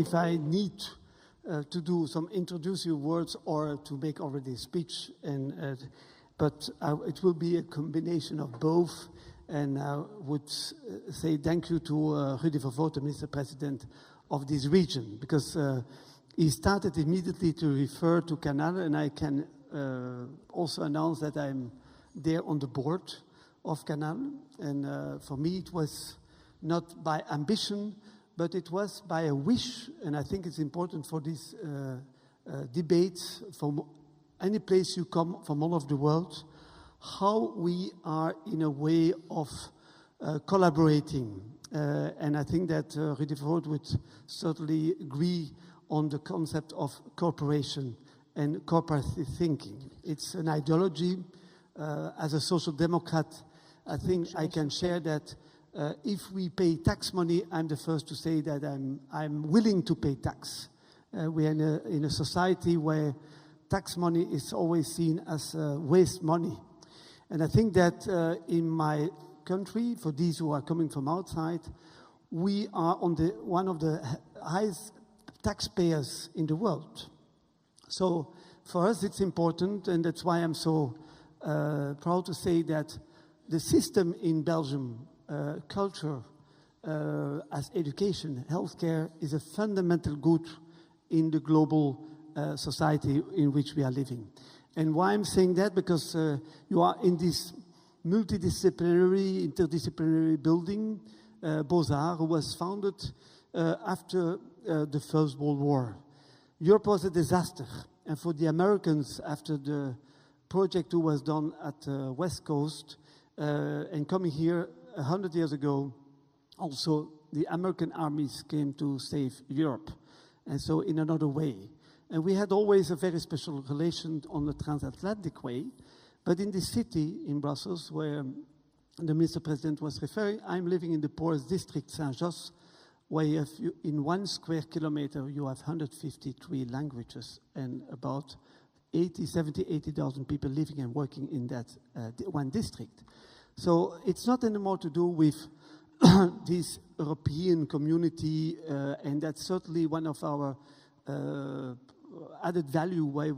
if I need to do some introductory words or to make already a speech, but it will be a combination of both. And I would say thank you to Rudy Vervoort, Mr. President of this region, because he started immediately to refer to Canal, and I can also announce that I'm there on the board of Canal. And for me, it was not by ambition, but it was by a wish. And I think it's important for this debate from any place you come from all over the world, how we are in a way of collaborating. And I think that Rudy Vervoort would certainly agree on the concept of cooperation and cooperative thinking. It's an ideology. As a social democrat, I think I can share that if we pay tax money, I'm the first to say that I'm willing to pay tax. We are in a society where tax money is always seen as waste money. And I think that in my country, for these who are coming from outside, we are on one of the highest taxpayers in the world. So for us it's important, and that's why I'm so proud to say that the system in Belgium, culture, as education, healthcare, is a fundamental good in the global society in which we are living. And why I'm saying that? Because you are in this multidisciplinary, interdisciplinary building, Bozar, who was founded after the First World War. Europe was a disaster. And for the Americans, after the project who was done at the West Coast, and coming here 100 years ago, also the American armies came to save Europe. And so in another way. And we had always a very special relation on the transatlantic way. But in this city, in Brussels, where the Mr. President was referring, I'm living in the poorest district, Saint-Jos, where in 1 square kilometer, you have 153 languages and about 80,000 people living and working in that one district. So it's not anymore to do with this European community, and that's certainly one of our added value where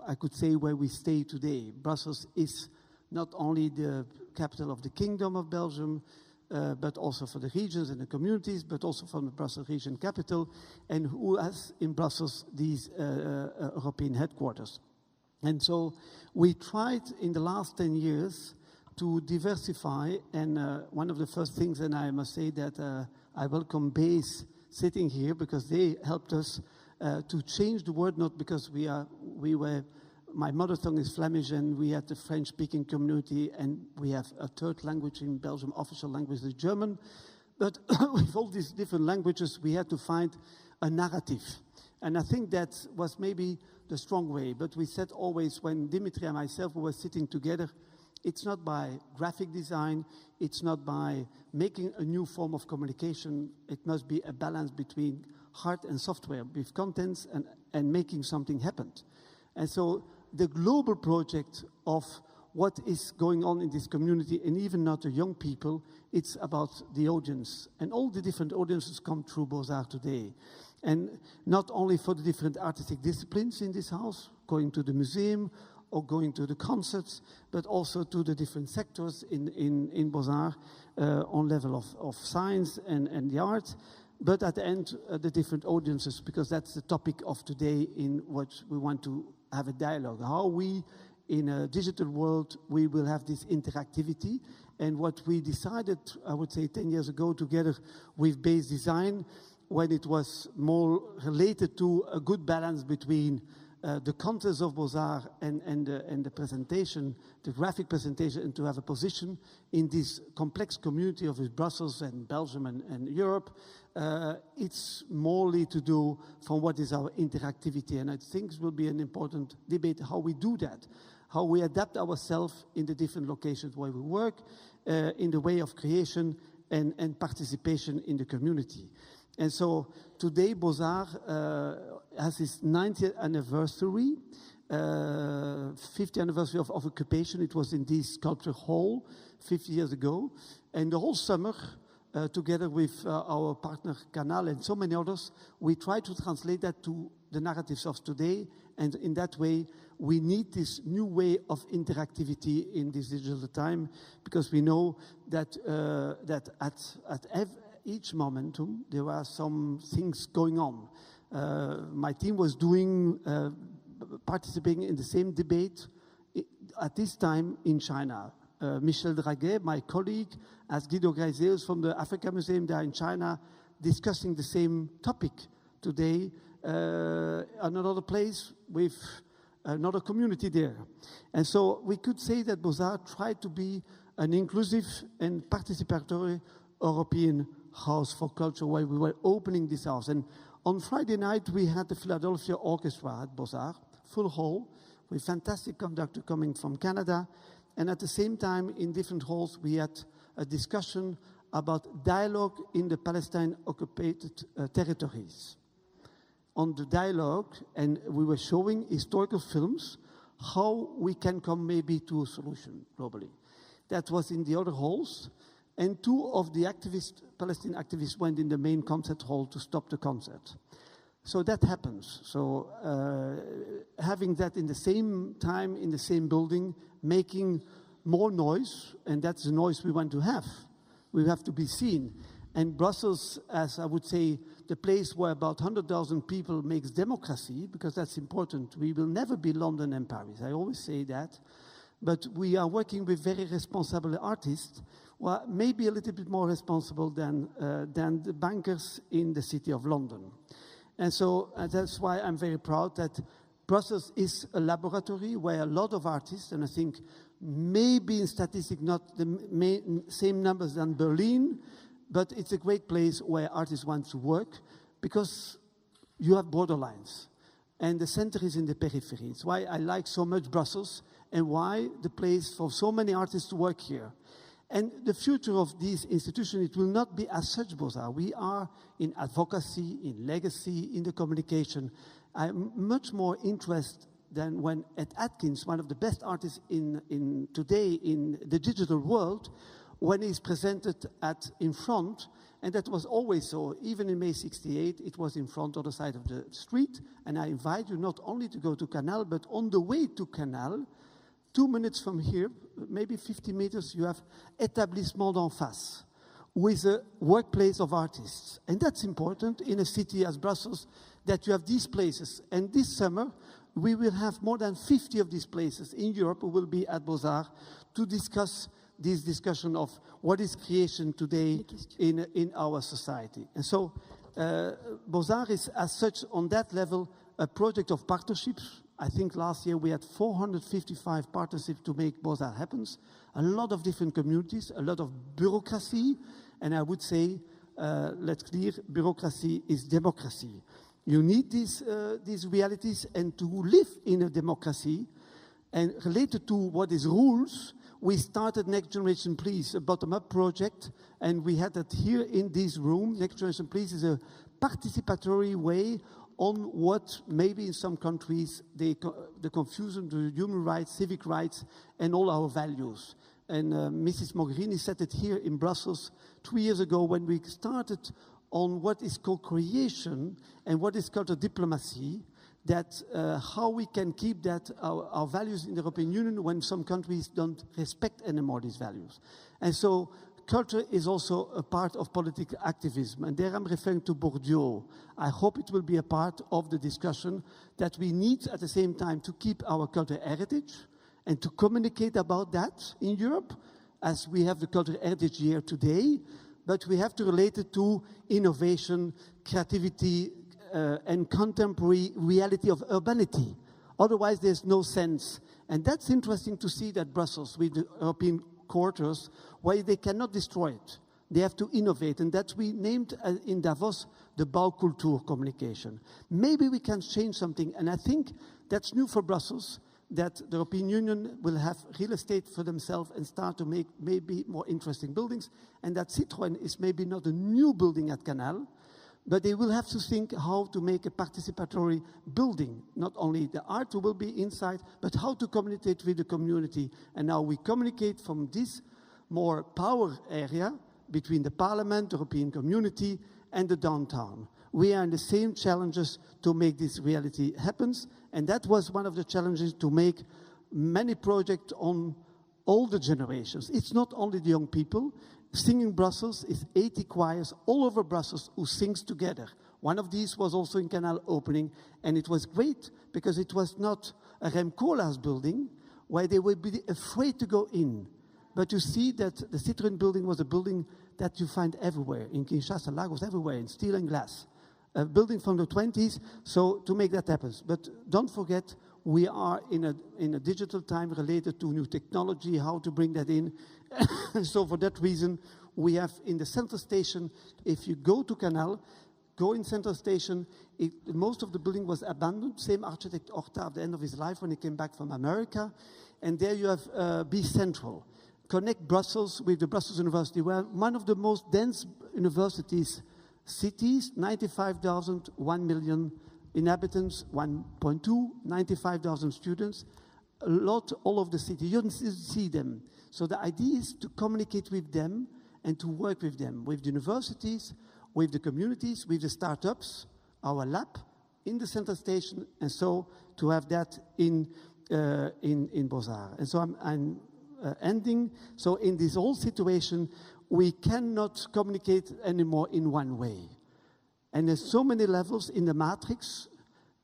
I could say where we stay today. Brussels is not only the capital of the Kingdom of Belgium, but also for the regions and the communities, but also from the Brussels region capital, and who has in Brussels these European headquarters. And so we tried in the last 10 years to diversify, and one of the first things, and I must say that I welcome BASE sitting here, because they helped us to change the word, not because my mother tongue is Flemish, and we had the French-speaking community, and we have a third language in Belgium, official language is German. But with all these different languages, we had to find a narrative. And I think that was maybe the strong way. But we said always, when Dimitri and myself were sitting together, it's not by graphic design, it's not by making a new form of communication. It must be a balance between hard and software, with contents and making something happen. And so the global project of what is going on in this community, and even not the young people, it's about the audience. And all the different audiences come through Bozar today. And not only for the different artistic disciplines in this house, going to the museum or going to the concerts, but also to the different sectors in Bozar on level of science and the arts. But at the end, the different audiences, because that's the topic of today in what we want to have a dialogue. How we, in a digital world, we will have this interactivity. And what we decided, I would say 10 years ago, together with BASE Design, when it was more related to a good balance between the contents of Bozar and the presentation, the graphic presentation, and to have a position in this complex community of Brussels and Belgium and Europe, it's morely to do from what is our interactivity. And I think it will be an important debate how we do that, how we adapt ourselves in the different locations where we work, in the way of creation and participation in the community. And so today Bozar has its 90th anniversary, 50th anniversary of occupation. It was in this sculpture hall 50 years ago. And the whole summer, together with our partner Canal and so many others, we try to translate that to the narratives of today. And in that way, we need this new way of interactivity in this digital time, because we know that, each momentum, there are some things going on. My team was participating in the same debate at this time in China. Michel Draguet, my colleague, as Guido Greiseels from the Africa Museum there in China, discussing the same topic today, another place with another community there. And so we could say that Bozar tried to be an inclusive and participatory European house for culture, where we were opening this house. And on Friday night, we had the Philadelphia Orchestra at Bozar, full hall, with fantastic conductor coming from Canada. And at the same time, in different halls, we had a discussion about dialogue in the Palestine-occupied territories. On the dialogue, and we were showing historical films, how we can come maybe to a solution globally. That was in the other halls, and two of the Palestinian activists went in the main concert hall to stop the concert. So that happens. So having that in the same time, in the same building, making more noise, and that's the noise we want to have. We have to be seen. And Brussels, as I would say, the place where about 100,000 people makes democracy, because that's important. We will never be London and Paris. I always say that. But we are working with very responsible artists, well, maybe a little bit more responsible than the bankers in the city of London. And so that's why I'm very proud that Brussels is a laboratory where a lot of artists, and I think maybe in statistics not the same numbers than Berlin, but it's a great place where artists want to work, because you have borderlines. And the center is in the periphery. It's why I like so much Brussels, and why the place for so many artists to work here. And the future of this institution, it will not be as such Bozar. We are in advocacy, in legacy, in the communication. I'm much more interested than when Ed Atkins, one of the best artists today in the digital world, when he's presented in front, and that was always so. Even in May 68, it was in front on the side of the street. And I invite you not only to go to Canal, but on the way to Canal, 2 minutes from here, maybe 50 meters, you have Établissement d'en face, with a workplace of artists. And that's important in a city as Brussels, that you have these places. And this summer, we will have more than 50 of these places in Europe who will be at Bozar to discuss this discussion of what is creation today in our society. And so Bozar is, as such, on that level, a project of partnerships. I think last year we had 455 partnerships to make Bozar happen. A lot of different communities, a lot of bureaucracy, and I would say, let's clear, bureaucracy is democracy. You need these realities, and to live in a democracy, and related to what is rules, we started Next Generation Please, a bottom-up project, and we had that here in this room. Next Generation Please is a participatory way on what maybe in some countries the confusion to human rights, civic rights, and all our values. And Mrs. Mogherini said it here in Brussels 3 years ago when we started on what is co-creation and what is cultural diplomacy, that how we can keep that our values in the European Union when some countries don't respect anymore these values. And so culture is also a part of political activism, and there I'm referring to Bourdieu. I hope it will be a part of the discussion that we need at the same time to keep our cultural heritage and to communicate about that in Europe, as we have the Cultural Heritage Year today, but we have to relate it to innovation, creativity, and contemporary reality of urbanity. Otherwise, there's no sense. And that's interesting to see that Brussels, with the European quarters, why they cannot destroy it. They have to innovate, and that we named in Davos the Baukultur communication. Maybe we can change something, and I think that's new for Brussels, that the European Union will have real estate for themselves and start to make maybe more interesting buildings, and that Citroën is maybe not a new building at Canal, but they will have to think how to make a participatory building. Not only the art will be inside, but how to communicate with the community. And now we communicate from this more power area, between the Parliament, the European Community, and the downtown. We are in the same challenges to make this reality happen, and that was one of the challenges, to make many projects on all the generations. It's not only the young people. Singing Brussels is 80 choirs all over Brussels who sings together. One of these was also in Canal opening, and it was great because it was not a Rem Koolhaas building where they would be afraid to go in. But you see that the Citroën building was a building that you find everywhere, in Kinshasa, Lagos, everywhere, in steel and glass. A building from the 20s, so to make that happen. But don't forget, we are in a digital time related to new technology, how to bring that in. So for that reason, we have in the Central Station, if you go to Canal, go in Central Station, most of the building was abandoned. Same architect Horta at the end of his life when he came back from America. And there you have Be Central. Connect Brussels with the Brussels University, where one of the most dense universities, cities, 95,000, 1 million inhabitants, 1.2, 95,000 students, a lot all over the city. You don't see them. So the idea is to communicate with them and to work with them, with the universities, with the communities, with the startups, our lab in the Central Station, and so to have that in Bozar. And so I'm ending. So in this whole situation, we cannot communicate anymore in one way. And there's so many levels in the matrix.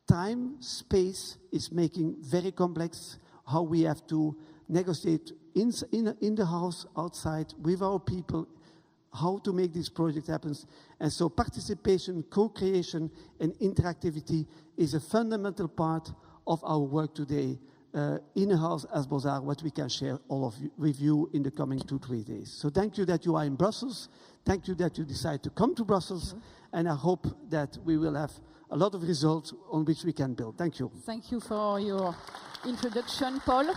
Time, space is making very complex how we have to negotiate in the house, outside, with our people, how to make this project happen. And so participation, co-creation, and interactivity is a fundamental part of our work today in a house as Bozar, what we can share all of you, with you in the coming 2-3 days. So thank you that you are in Brussels. Thank you that you decide to come to Brussels. And I hope that we will have a lot of results on which we can build. Thank you. Thank you for your introduction, Paul.